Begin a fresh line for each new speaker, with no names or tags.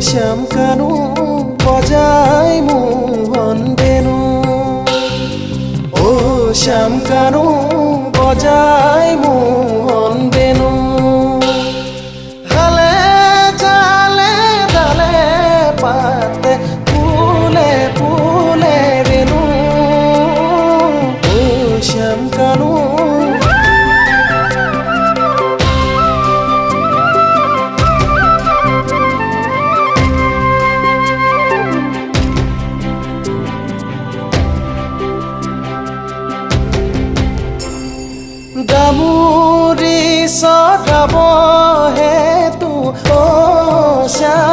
শ্যাম কানু বজাই মোহন বেনু, ও শ্যাম কানু বজাই মোহন বেনু। হালে জালে ডালে পাতে ফুলে ফুলে বেনু, ও শ্যাম কানু। দামুরি সদাব হেতু ও শ্যাম